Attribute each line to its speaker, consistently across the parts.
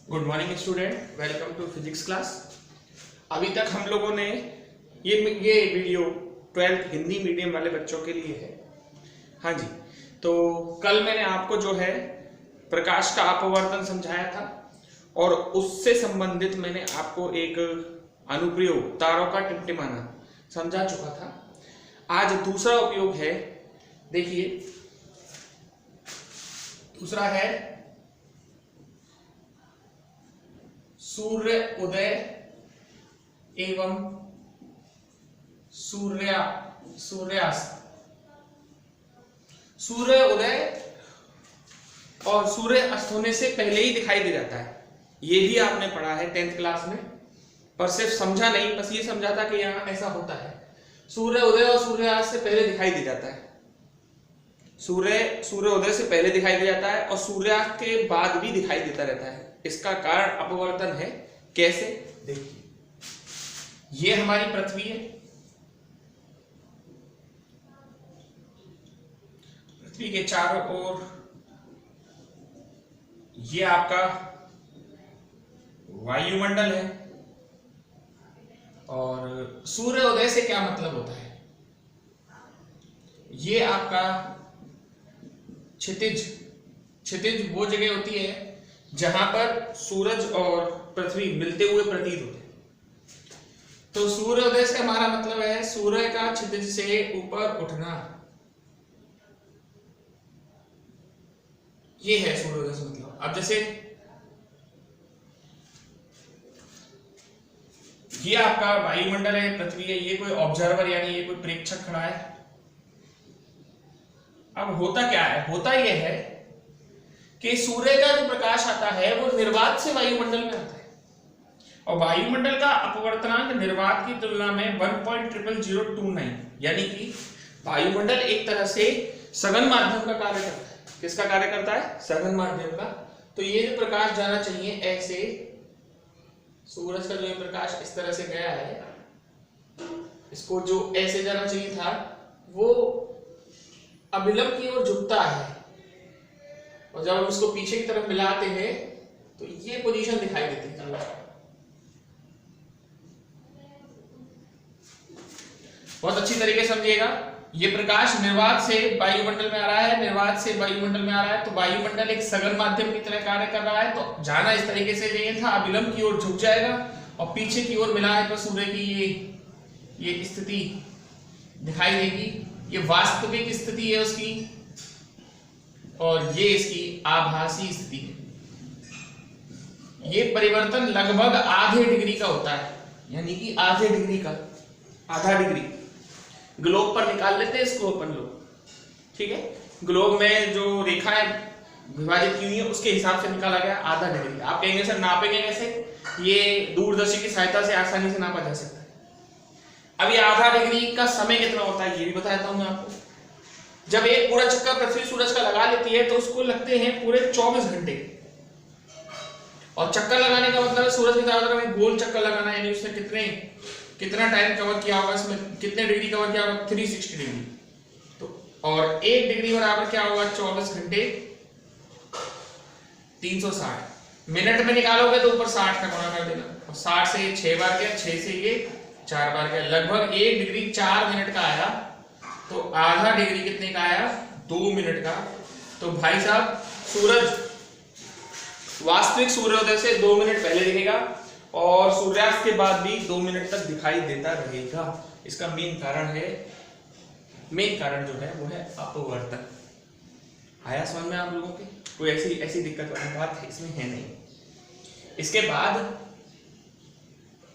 Speaker 1: Good morning student, welcome to physics class. अभी तक हम लोगों ने ये वीडियो 12th हिंदी मीडियम वाले बच्चों के लिए है। हाँ जी, तो कल मैंने आपको जो है प्रकाश का अपवर्तन समझाया था और उससे संबंधित मैंने आपको एक अनुप्रयोग तारों का टिमटिमाना समझा चुका था। आज दूसरा उपयोग है, देखिए दूसरा है सूर्य उदय एवं सूर्यास्त। सूर्य उदय और सूर्य अस्त होने से पहले ही दिखाई दे जाता है। ये भी आपने पढ़ा है 10th क्लास में, पर सिर्फ समझा नहीं, बस ये समझा था कि यहाँ ऐसा होता है। सूर्य उदय और सूर्यास्त से पहले दिखाई दे जाता है। सूर्य उदय से पहले दिखाई दे जाता है और सूर्यास्त के बाद भी दिखाई देता रहता है। इसका कारण अपवर्तन है। कैसे? देखिए, ये हमारी पृथ्वी है। पृथ्वी के चारों ओर ये आपका वायुमंडल है। और सूर्य उदय से क्या मतलब होता है? ये आपका क्षितिज वो जगह होती है जहां पर सूरज और पृथ्वी मिलते हुए प्रतीत होते हैं। तो सूर्योदय से हमारा मतलब है सूर्य का क्षितिज से ऊपर उठना। ये है सूर्योदय से मतलब। अब जैसे ये आपका वायुमंडल है, पृथ्वी है, ये कोई ऑब्जर्वर यानी ये कोई प्रेक्षक खड़ा है। अब होता क्या है? होता यह है कि सूर्य का जो प्रकाश आता है वो निर्वात से वायुमंडल में आता है और वायुमंडल का अपवर्तनांक निर्वात की तुलना में 1.00029, यानी कि वायुमंडल एक तरह से सघन माध्यम का कार्य करता है। किसका कार्य करता है? सघन माध्यम का। तो ये जो प्रकाश जाना चाहिए ऐसे, सूरज का जो प्रकाश इस तरह से गया है, इसको जो ऐसे जाना चाहिए था वो अभिलंब की ओर झुकता है और जब हम इसको पीछे की तरफ मिलाते हैं तो ये पोजीशन दिखाई देती है। बहुत अच्छी तरीके से समझिएगा। ये प्रकाश निर्वात से वायुमंडल में आ रहा है, निर्वात से वायुमंडल में आ रहा है, तो वायुमंडल एक सघन माध्यम की तरह कार्य कर रहा है। तो जाना इस तरीके से चाहिए था, अभिलंब की ओर झुक जाएगा और पीछे की ओर मिलाने पर सूर्य की ये स्थिति दिखाई देगी। ये वास्तविक स्थिति है उसकी और ये इसकी आभासी स्थिति है। ये परिवर्तन लगभग आधे डिग्री का होता है, यानी कि आधे डिग्री का, आधा डिग्री। ग्लोब पर निकाल लेते हैं इसको अपन लोग, ठीक है। ग्लोब में जो रेखाएं विभाजित की हुई है उसके हिसाब से निकाला गया आधा डिग्री। आप कहेंगे सर नापेंगे कैसे? ये दूरदर्शी की सहायता से आसानी से नापा जा सकता है। अब ये आधा डिग्री का समय कितना होता है ये भी बताता हूं मैं आपको। जब एक पूरा चक्कर पृथ्वी सूरज का लगा लेती है तो उसको लगते हैं पूरे 24 घंटे। और चक्कर लगाने का मतलब है सूरज की चारों तरफ एक गोल चक्कर लगाना, यानी उसने कितना टाइम कवर किया होगा, इसमें कितने डिग्री कवर किया होगा? 360 डिग्री। तो और 1 डिग्री बराबर क्या होगा? 24 घंटे 360 मिनट में निकालोगे तो ऊपर 60 का गुणा कर देना और 60 से 6 बार गया, 6 से ये 4 बार गया, लगभग 1 डिग्री 4 मिनट का आया। तो आधा डिग्री कितने का आया? 2 मिनट का। तो भाई साहब सूरज वास्तविक सूर्योदय से 2 मिनट पहले दिखेगा और सूर्यास्त के बाद भी 2 मिनट तक दिखाई देता रहेगा। इसका मेन कारण जो है वो है अपवर्तन। आया समझ में आप लोगों के? कोई ऐसी दिक्कत वाली बात है इसमें है नहीं। इसके बाद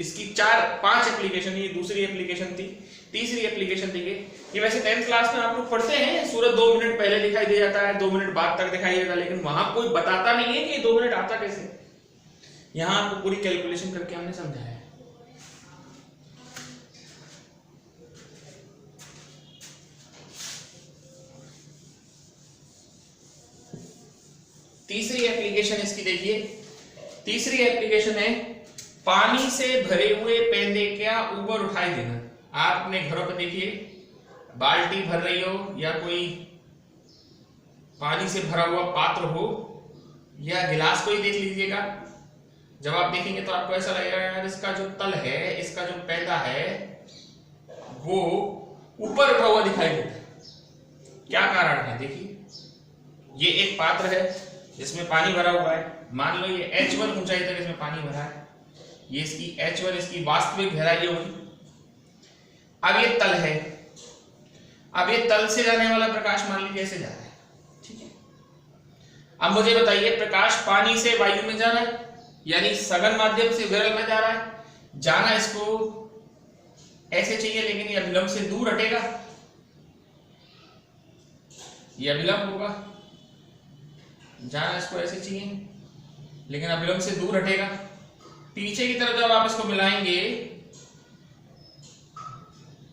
Speaker 1: इसकी 4-5 एप्लीकेशन, ये दूसरी एप्लीकेशन थी। तीसरी एप्लीकेशन देखिए, ये वैसे 10th क्लास में आप लोग पढ़ते हैं, सूरज 2 मिनट पहले दिखाई दे जाता है, 2 मिनट बाद तक दिखाई देता है, लेकिन वहां कोई बताता नहीं है कि 2 मिनट आता कैसे। यहां आपको पूरी कैलकुलेशन करके हमने समझाया है। तीसरी एप्लीकेशन इसकी देखिए, तीसरी एप्लीकेशन है पानी से भरे हुए पेंदे क्या ऊपर उठाई देना। आप अपने घरों पर देखिए, बाल्टी भर रही हो या कोई पानी से भरा हुआ पात्र हो या गिलास को ही देख लीजिएगा, जब आप देखेंगे तो आपको ऐसा लगेगा यार इसका जो तल है, इसका जो पैदा है वो ऊपर उठा हुआ दिखाई देता है। क्या कारण है? देखिए, ये एक पात्र है जिसमें पानी भरा हुआ है। मान लो ये h1 ऊंचाई तक इसमें पानी भरा है, ये इसकी h1 इसकी वास्तविक गहराई होगी। अब ये तल है, अब ये तल से जाने वाला प्रकाश मान लीजिए ऐसे जा रहा है, ठीक है। अब मुझे बताइए, प्रकाश पानी से वायु में जा रहा है, यानी सघन माध्यम से विरल में जा रहा है। जाना इसको ऐसे चाहिए, लेकिन ये अभिलंब से दूर हटेगा, ये अभिलंब होगा। जाना इसको ऐसे चाहिए, लेकिन अभिलंब से दूर हटेगा। पीछे की तरफ जब आप इसको मिलाएंगे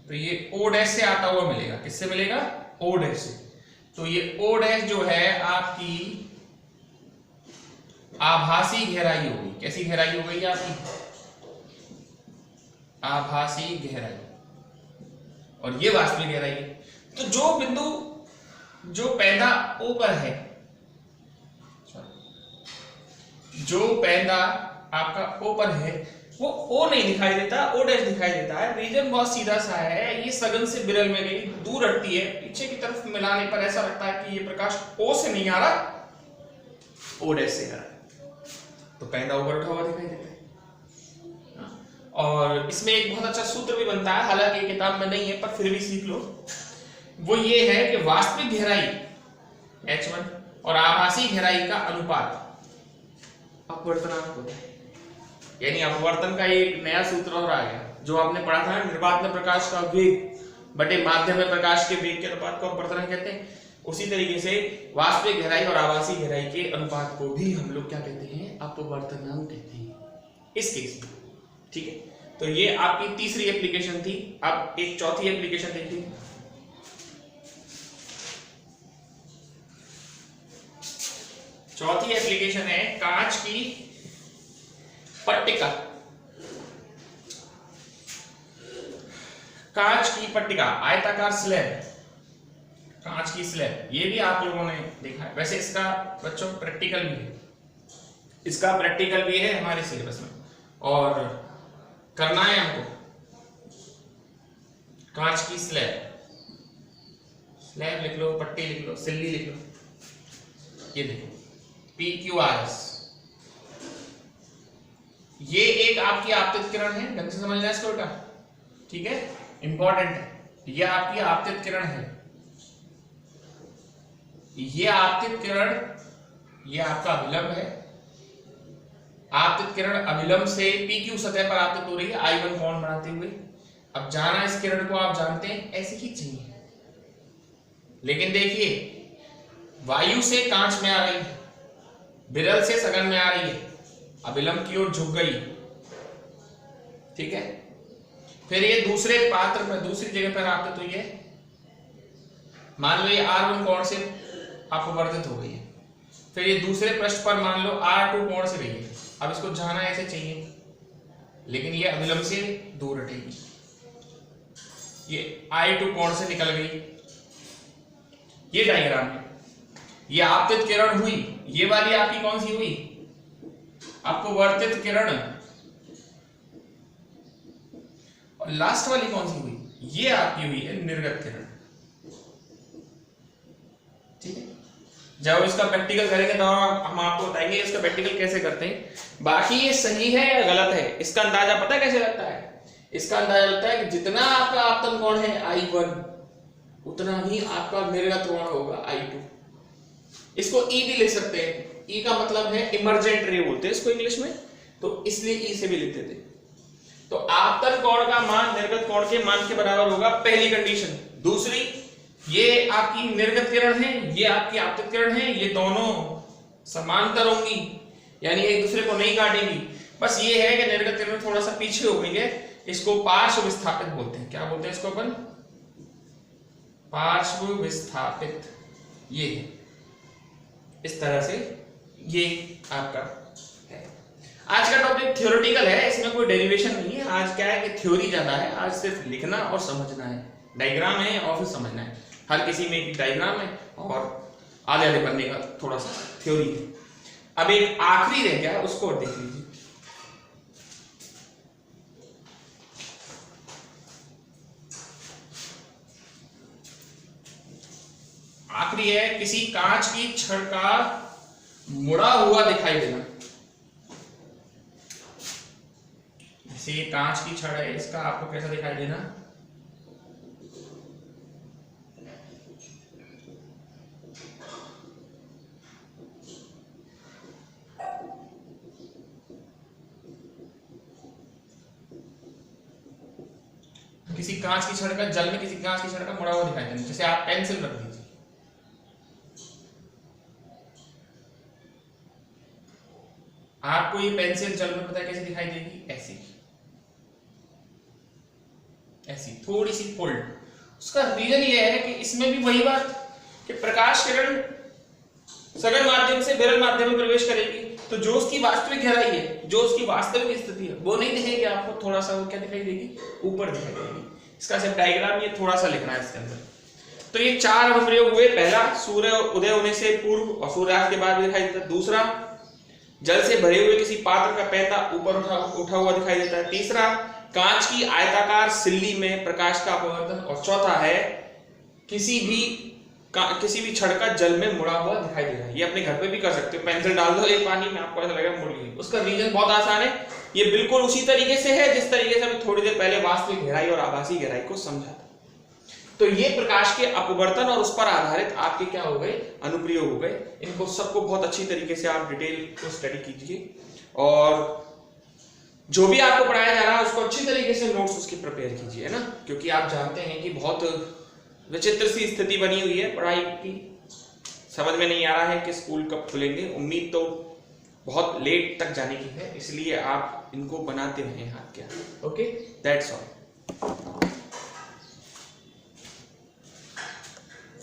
Speaker 1: तो ये O डैश से आता हुआ मिलेगा। किससे मिलेगा? O डैश से। तो ये O डैश जो है आपकी आभासी गहराई होगी। कैसी गहराई हो गई आपकी? आभासी गहराई, और ये वास्तविक गहराई है। तो जो बिंदु जो पैदा O पर है, जो पैदा आपका O पर है, वो O नहीं दिखाई देता, O डैश दिखाई देता है। रीजन बहुत सीधा सा है, ये सघन से विरल में गई, दूर हटती है। पीछे की तरफ मिलाने पर ऐसा लगता है कि ये प्रकाश O से नहीं आ रहा, O डैश से आ रहा है, तो पैदा ऊपर उठा हुआ दिखाई देता है। और इसमें एक बहुत अच्छा सूत्र भी बनता है, हालांकि किताब में नहीं है पर फिर भी सीख लो। वो ये है कि वास्तविक गहराई h1 और आभासी गहराई का अनुपात अपवर्तनांक होता है। यानी अपवर्तन का एक नया सूत्र और आ गया, जो आपने पढ़ा था, निर्वात में प्रकाश का वेग बटे माध्यम में प्रकाश के वेग के अनुपात को अपवर्तनांक कहते हैं। उसी तरीके से वास्तविक गहराई और आभासी गहराई के अनुपात को भी हम लोग क्या कहते हैं? अपवर्तनांक कहते हैं इस केस में, ठीक है। तो ये आपकी तीसरी एप्लीकेशन थी। अब एक चौथी एप्लीकेशन देखते हैं। चौथी एप्लीकेशन है कांच की पट्टिका। कांच की पट्टिका, आयताकार स्लैब, कांच की स्लैब, ये भी आप लोगों ने देखा है। वैसे इसका बच्चों प्रैक्टिकल भी है, इसका प्रैक्टिकल भी है हमारे सिलेबस में, और करना है हमको। कांच की स्लैब, स्लैब लिख लो, पट्टी लिख लो, सिल्ली लिख लो। ये देखो PQRS, ये एक आपकी आपतित किरण है। ढंग से समझना इसको बेटा, ठीक है, इंपॉर्टेंट है। ये आपकी आपतित किरण है, ये आपतित किरण, ये आपका अभिलंब है। आपतित किरण अभिलंब से PQ सतह पर आपतित हो रही है I1 कोण बनाते हुए। अब जाना इस किरण को आप जानते हैं ऐसे ही चाहिए, लेकिन देखिए वायु से कांच में आ रही है, विरल से सघन में आ रही है, अभिलंब की ओर झुक गई, ठीक है। फिर ये दूसरे पात्र में दूसरी जगह पर आपतित हुई है। मान लो ये R1 कोण से अपवर्तित हो गई है। फिर ये दूसरे पृष्ठ पर मान लो R2 कोण से गई है। अब इसको जाना ऐसे चाहिए, लेकिन ये अभिलंब से दूर हटेगी, ये I2 कोण से निकल गई। ये डायग्राम है, ये आपतित किरण हुई, ये वाली आपकी कौन सी हुई? अपवर्तित किरण। और लास्ट वाली कौन सी हुई? ये आपकी हुई है निर्गत किरण, ठीक है। जब इसका प्रैक्टिकल करेंगे तो हम आपको बताएंगे इसका प्रैक्टिकल कैसे करते हैं। बाकी ये सही है या गलत है, इसका अंदाजा पता है कैसे लगता है? इसका अंदाजा लगता है कि जितना आपका आपतन कोण है I1, उतना ही आपका निर्गत कोण होगा I2। इसको E भी लिख सकते हैं, E का मतलब है इमर्जेंट रे बोलते हैं इसको इंग्लिश में, तो इसलिए E से भी लिखते थे। तो आपतन कोण का मान निर्गत कोण के मान के बराबर होगा, पहली कंडीशन। दूसरी, ये आपकी निर्गत किरण है, ये आपकी आपतित किरण है, ये दोनों समांतर होंगी, यानी एक दूसरे को नहीं काटेंगी। बस ये है कि निर्गत किरण थोड़ा सा पीछे हो गई है, इसको पार्श्व विस्थापित बोलते हैं। क्या बोलते हैं इसको अपन? पार्श्व विस्थापित। ये है इस तरह से, ये आपका है। आज का टॉपिक थ्योरेटिकल है, इसमें कोई डेरिवेशन नहीं है। आज क्या है कि थ्योरी ज्यादा है, आज सिर्फ लिखना और समझना है। डायग्राम है और फिर समझना है। हर किसी में एक डायग्राम है और आधे आधे पन्ने का थोड़ा सा थ्योरी है। अब एक आखिरी रह गया, उसको और देख लीजिए। दी है किसी कांच की छड़ का मुड़ा हुआ दिखाई देना। जैसे ये कांच की छड़ है, इसका आपको कैसा दिखाई देना, किसी कांच की छड़ का जल में किसी कांच की छड़ का मुड़ा हुआ दिखाई देना। जैसे आप पेंसिल रख दीजिए, आपको ये पेंसिल जल में पता है कैसे दिखाई देगी, ऐसी ऐसी थोड़ी सी फोल्ड। उसका रीजन ये है कि इसमें भी वही बात कि प्रकाश किरण सघन माध्यम से विरल माध्यम में प्रवेश करेगी, तो जो उसकी वास्तविक गहराई है, जो उसकी वास्तविक स्थिति है, वो नहीं दिखेगी आपको, थोड़ा सा वो क्या दिखाई देगी, ऊपर दिखाई देगी। इसका सिर्फ डायग्राम ये थोड़ा सा लिखना है इसके अंदर। तो ये 4 अनुप्रयोग हुए। पहला, सूर्य उदय होने से पूर्व और सूर्यास्त के बाद दिखाई देता है। दूसरा, जल से भरे हुए किसी पात्र का पैंता ऊपर उठा हुआ दिखाई देता है। तीसरा, कांच की आयताकार सिल्ली में प्रकाश का अपवर्तन। और चौथा है किसी भी छड़ का जल में मुड़ा हुआ दिखाई दे रहा है। ये अपने घर पे भी कर सकते हो, पेंसिल डाल दो एक पानी में, आपको ऐसा लगेगा मुड़ गई। उसका रीजन बहुत आसान है, ये बिल्कुल उसी तरीके से है जिस तरीके से अभी थोड़ी देर पहले वास्तविक गहराई और आभासी गहराई को समझा था। तो ये प्रकाश के अपवर्तन और उस पर आधारित आपके क्या हो गए, अनुप्रयोग हो गए। इनको सबको बहुत अच्छी तरीके से आप डिटेल को स्टडी कीजिए, और जो भी आपको पढ़ाया जा रहा है उसको अच्छी तरीके से नोट्स उसके प्रिपेयर कीजिए, है ना, क्योंकि आप जानते हैं कि बहुत विचित्र सी स्थिति बनी हुई है पढ़ाई की। समझ में नहीं आ रहा है कि स्कूल कब खुलेंगे। उम्मीद तो बहुत लेट तक जाने की है, इसलिए आप इनको बनाते रहें हाथ के हाथ। Okay, that's all.